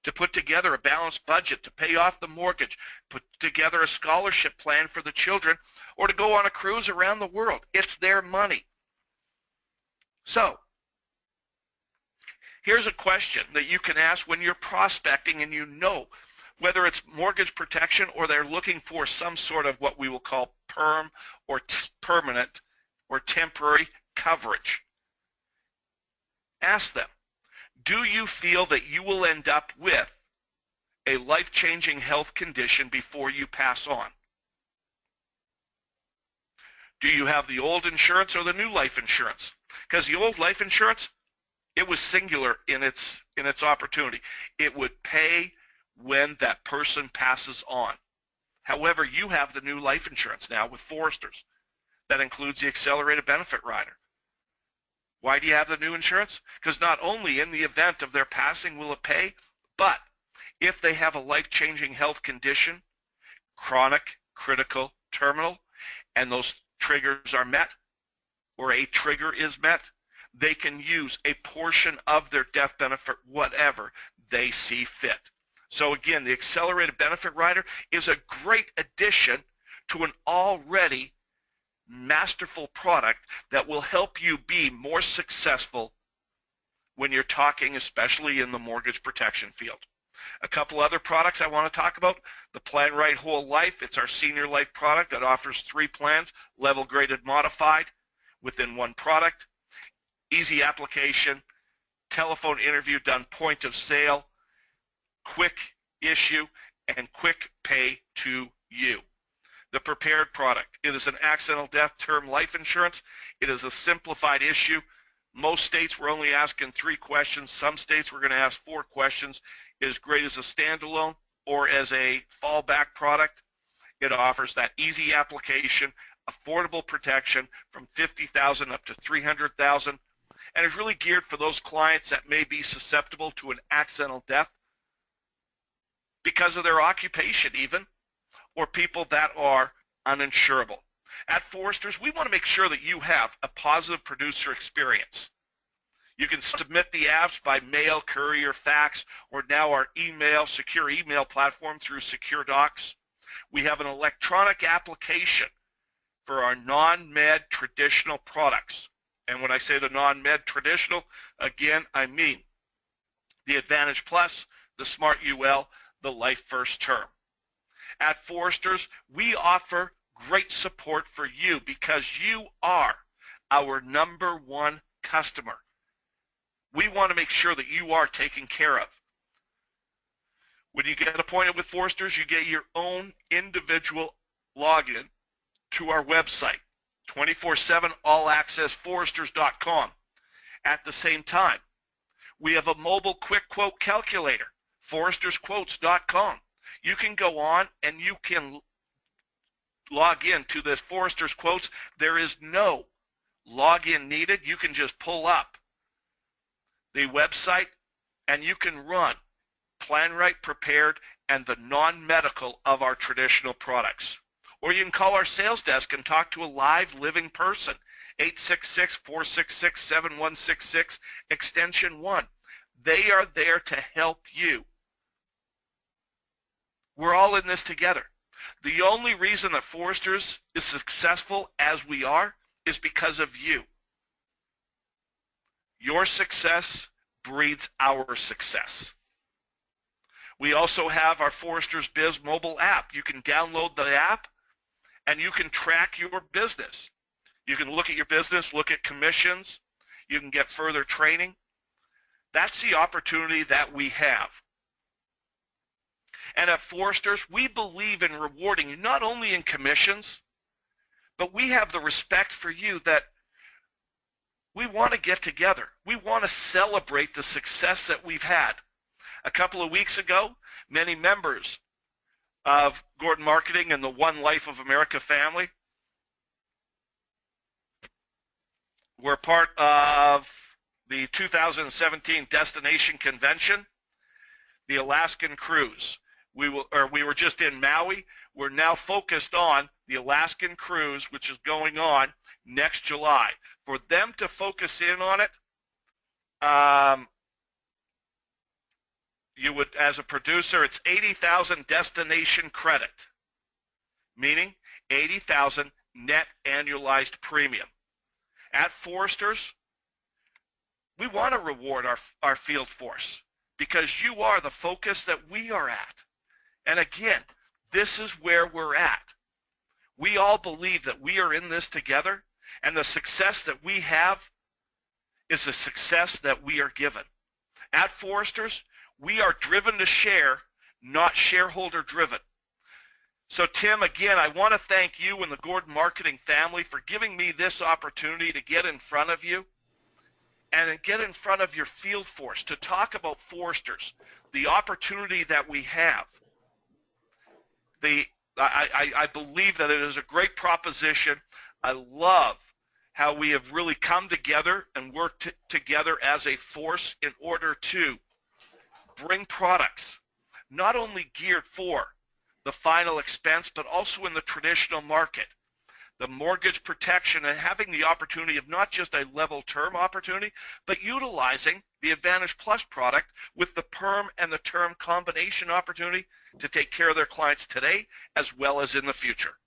to put together a balanced budget, to pay off the mortgage, put together a scholarship plan for the children, or to go on a cruise around the world. It's their money. So, here's a question that you can ask when you're prospecting and you know whether it's mortgage protection or they're looking for some sort of what we will call perm or permanent or temporary coverage. Ask them, do you feel that you will end up with a life-changing health condition before you pass on? Do you have the old insurance or the new life insurance? Because the old life insurance, it was singular in its opportunity. It would pay when that person passes on. However, you have the new life insurance now with Foresters. That includes the Accelerated Benefit Rider. Why do you have the new insurance? Because not only in the event of their passing will it pay, but if they have a life-changing health condition, chronic, critical, terminal, and those triggers are met, or a trigger is met, they can use a portion of their death benefit, whatever they see fit. So again, the Accelerated Benefit Rider is a great addition to an already masterful product that will help you be more successful when you're talking, especially in the mortgage protection field. A couple other products I want to talk about. The Plan Right Whole Life. It's our senior life product that offers 3 plans, level graded modified. within one product, easy application, telephone interview done point of sale, quick issue, and quick pay to you. The prepared product. It is an accidental death term life insurance. It is a simplified issue. Most states we're only asking 3 questions. Some states we're going to ask 4 questions. It is great as a standalone or as a fallback product. It offers that easy application, affordable protection from $50,000 up to $300,000, and is really geared for those clients that may be susceptible to an accidental death because of their occupation even, or people that are uninsurable. At Foresters, we want to make sure that you have a positive producer experience. You can submit the apps by mail, courier, fax, or now our email, secure email platform through Secure Docs. We have an electronic application for our non-med traditional products. And when I say the non-med traditional, again, I mean the Advantage Plus, the Smart UL, the Lifefirst Term. At Foresters, we offer great support for you because you are our #1 customer. We want to make sure that you are taken care of. When you get appointed with Foresters, you get your own individual login to our website, 24/7 allaccessforesters.com. At the same time, we have a mobile quick quote calculator, forestersquotes.com. You can go on and you can log in to this Foresters Quotes. There is no login needed. You can just pull up the website and you can run Plan Right, Prepared, and the non-medical of our traditional products. Or you can call our sales desk and talk to a live living person, 866-466-7166, extension 1. They are there to help you. We're all in this together. The only reason that Foresters is successful as we are is because of you. Your success breeds our success. We also have our Foresters Biz mobile app. You can download the app and you can track your business. You can look at your business, look at commissions. You can get further training. That's the opportunity that we have. And at Foresters, we believe in rewarding you not only in commissions, but we have the respect for you that we want to get together. We want to celebrate the success that we've had. A couple of weeks ago, many members of Gordon Marketing and the One Life of America family were part of the 2017 Destination Convention, the Alaskan Cruise. We were just in Maui. We're now focused on the Alaskan Cruise, which is going on next July. For them to focus in on it, you would, as a producer, it's 80,000 destination credit, meaning 80,000 net annualized premium. At Foresters, we want to reward our field force because you are the focus that we are at. And again, this is where we're at. We all believe that we are in this together, and the success that we have is a success that we are given. At Foresters, we are driven to share, not shareholder driven. So Tim, again, I want to thank you and the Gordon Marketing family for giving me this opportunity to get in front of you and get in front of your field force to talk about Foresters, the opportunity that we have. I believe that it is a great proposition. I love how we have really come together and worked together as a force in order to bring products not only geared for the final expense, but also in the traditional market. The mortgage protection and having the opportunity of not just a level term opportunity, but utilizing the Advantage Plus product with the perm and the term combination opportunity to take care of their clients today as well as in the future.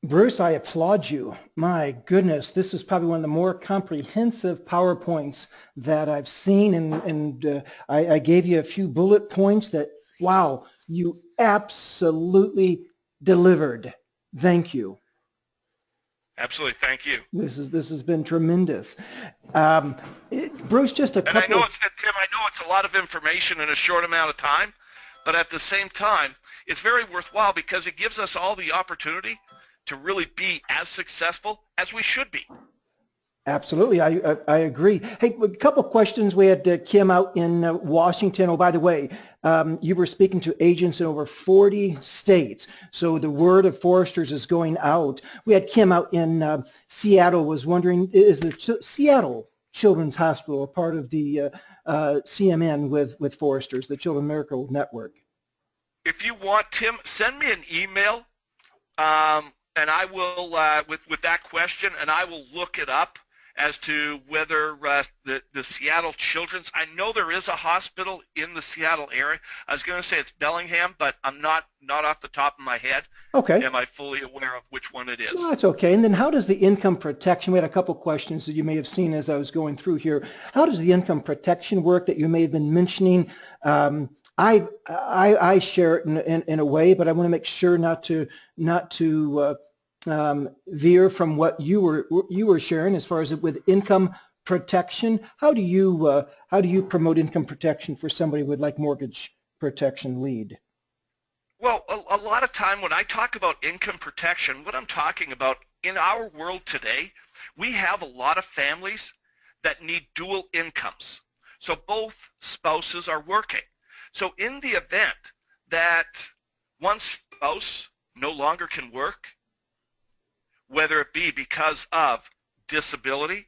Bruce, I applaud you. My goodness, this is probably one of the more comprehensive PowerPoints that I've seen, and I gave you a few bullet points that, wow, you absolutely delivered. Thank you. Absolutely. Thank you. This has been tremendous. Bruce, just a And I couple. know Tim, I know it's a lot of information in a short amount of time, but at the same time, it's very worthwhile because it gives us all the opportunity to really be as successful as we should be. Absolutely, I agree. Hey, a couple questions. We had Kim out in Washington. Oh, by the way, you were speaking to agents in over 40 states, so the word of Foresters is going out. We had Kim out in Seattle. Was wondering, is the Seattle Children's Hospital a part of the CMN with Foresters, the Children's Miracle Network? If you want, Tim, send me an email, and I will with that question, and I will look it up as to whether the Seattle Children's, I know there is a hospital in the Seattle area. I was going to say it's Bellingham, but I'm not off the top of my head. Okay. Am I fully aware of which one it is? No, that's okay. And then how does the income protection, we had a couple questions that you may have seen as I was going through here. How does the income protection work that you may have been mentioning? I share it in a way, but I want to make sure not to veer from what you were sharing as far as with income protection. How do you promote income protection for somebody with like mortgage protection lead? Well, a lot of time when I talk about income protection, what I'm talking about in our world today, we have a lot of families that need dual incomes. So both spouses are working. So in the event that one spouse no longer can work, whether it be because of disability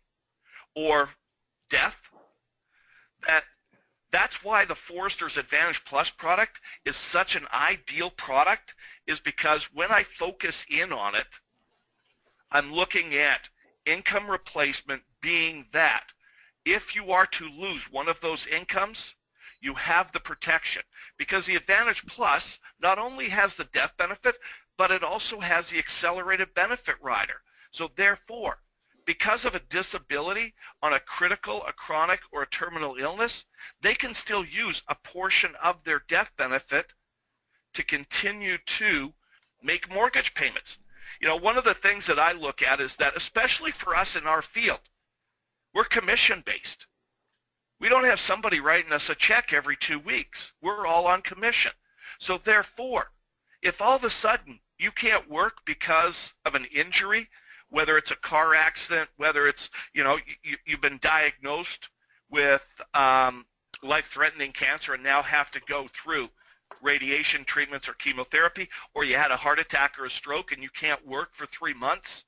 or death, that's why the Foresters Advantage Plus product is such an ideal product, is because when I focus in on it, I'm looking at income replacement being that if you are to lose one of those incomes, you have the protection. Because the Advantage Plus not only has the death benefit, but it also has the accelerated benefit rider. So therefore, because of a disability on a critical, a chronic, or a terminal illness, they can still use a portion of their death benefit to continue to make mortgage payments. You know, one of the things that I look at is that, especially for us in our field, we're commission-based. We don't have somebody writing us a check every 2 weeks. We're all on commission. So therefore, if all of a sudden you can't work because of an injury, whether it's a car accident, whether it's, you know, you've been diagnosed with life-threatening cancer and now have to go through radiation treatments or chemotherapy, or you had a heart attack or a stroke and you can't work for 3 months,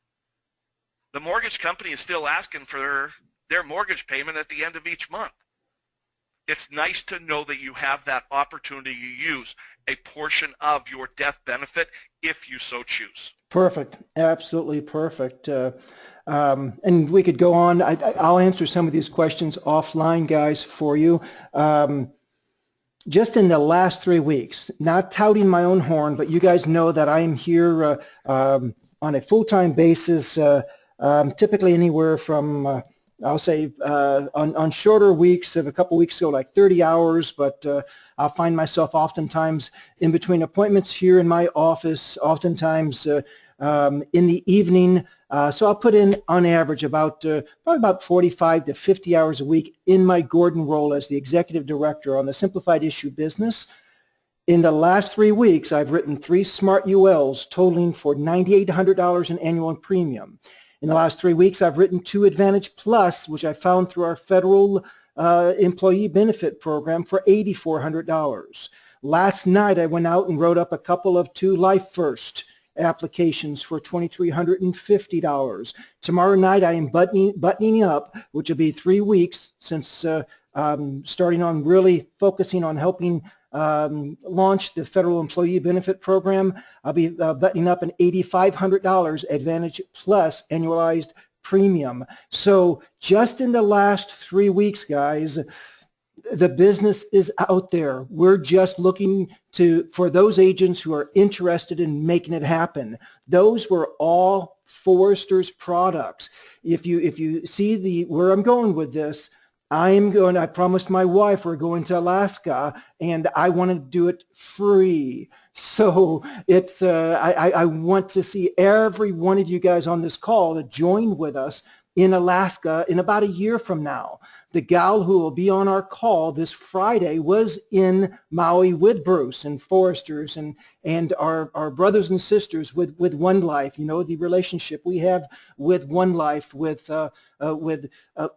the mortgage company is still asking for their mortgage payment at the end of each month. It's nice to know that you have that opportunity to use a portion of your death benefit if you so choose. Perfect. Absolutely perfect. And we could go on. I'll answer some of these questions offline, guys, for you. Just in the last 3 weeks, not touting my own horn, but you guys know that I am here on a full-time basis, typically anywhere from I'll say on shorter weeks of a couple weeks ago, like 30 hours, but I'll find myself oftentimes in between appointments here in my office, oftentimes in the evening. So I'll put in on average probably about 45 to 50 hours a week in my Gordon role as the executive director on the Simplified Issue business. In the last 3 weeks, I've written 3 smart ULs totaling for $9,800 in annual premium. In the last 3 weeks, I've written 2 Advantage Plus, which I found through our federal employee benefit program for $8,400. Last night, I went out and wrote up a couple of 2 Lifefirst applications for $2,350. Tomorrow night, I am buttoning up, which will be 3 weeks since starting on really focusing on helping launch the federal employee benefit program. I'll be buttoning up an $8,500 Advantage Plus annualized premium. So just in the last 3 weeks, guys, the business is out there. We're just looking for those agents who are interested in making it happen. Those were all Foresters products. If you see where I'm going with this, I promised my wife we're going to Alaska, and I want to do it free. So it's I want to see every one of you guys on this call to join with us in Alaska in about a year from now. The gal who will be on our call this Friday was in Maui with Bruce and Foresters and our brothers and sisters with One Life. You know, the relationship we have with One Life with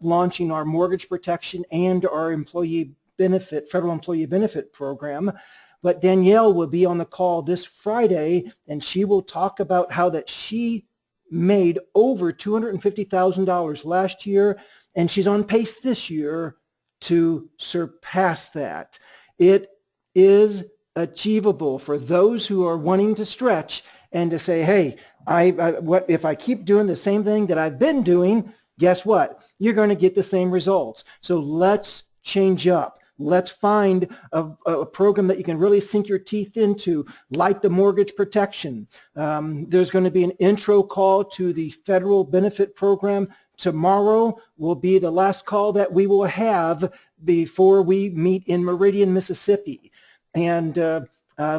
launching our mortgage protection and our employee benefit, federal employee benefit program. But Danielle will be on the call this Friday, and she will talk about how that she made over $250,000 last year, and she's on pace this year to surpass that. It is achievable for those who are wanting to stretch and to say, hey, what if I keep doing the same thing that I've been doing, guess what? You're going to get the same results. So let's change up. Let's find a program that you can really sink your teeth into, like the mortgage protection. There's going to be an intro call to the federal benefit program. Tomorrow will be the last call that we will have before we meet in Meridian, Mississippi. And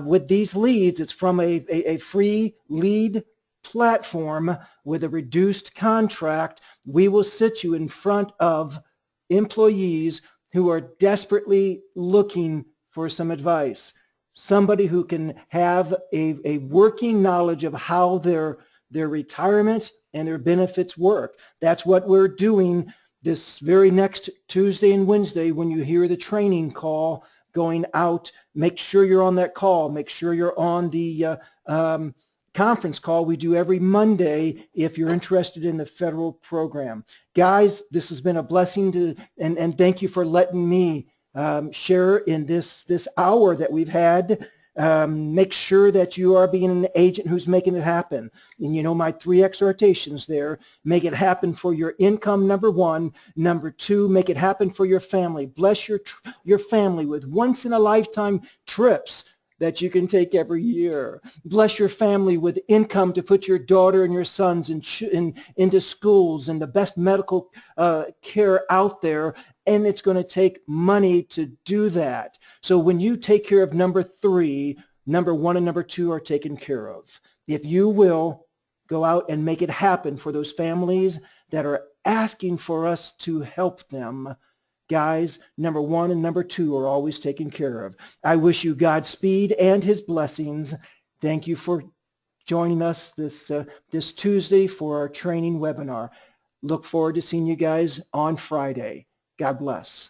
with these leads, it's from a free lead platform with a reduced contract. We will sit you in front of employees who are desperately looking for some advice. Somebody who can have a working knowledge of how their retirement and their benefits work. That's what we're doing this very next Tuesday and Wednesday when you hear the training call going out. Make sure you're on that call. Make sure you're on the conference call we do every Monday if you're interested in the federal program. Guys, this has been a blessing and thank you for letting me share in this hour that we've had. Make sure that you are being an agent who's making it happen. And you know my 3 exhortations there. Make it happen for your income, number 1. Number 2, make it happen for your family. Bless your family with once-in-a-lifetime trips that you can take every year. Bless your family with income to put your daughter and your sons into schools and the best medical care out there, and it's going to take money to do that. So when you take care of number 3, number 1 and number 2 are taken care of. If you will go out and make it happen for those families that are asking for us to help them, guys, number 1 and number 2 are always taken care of. I wish you Godspeed and his blessings. Thank you for joining us this Tuesday for our training webinar. Look forward to seeing you guys on Friday. God bless.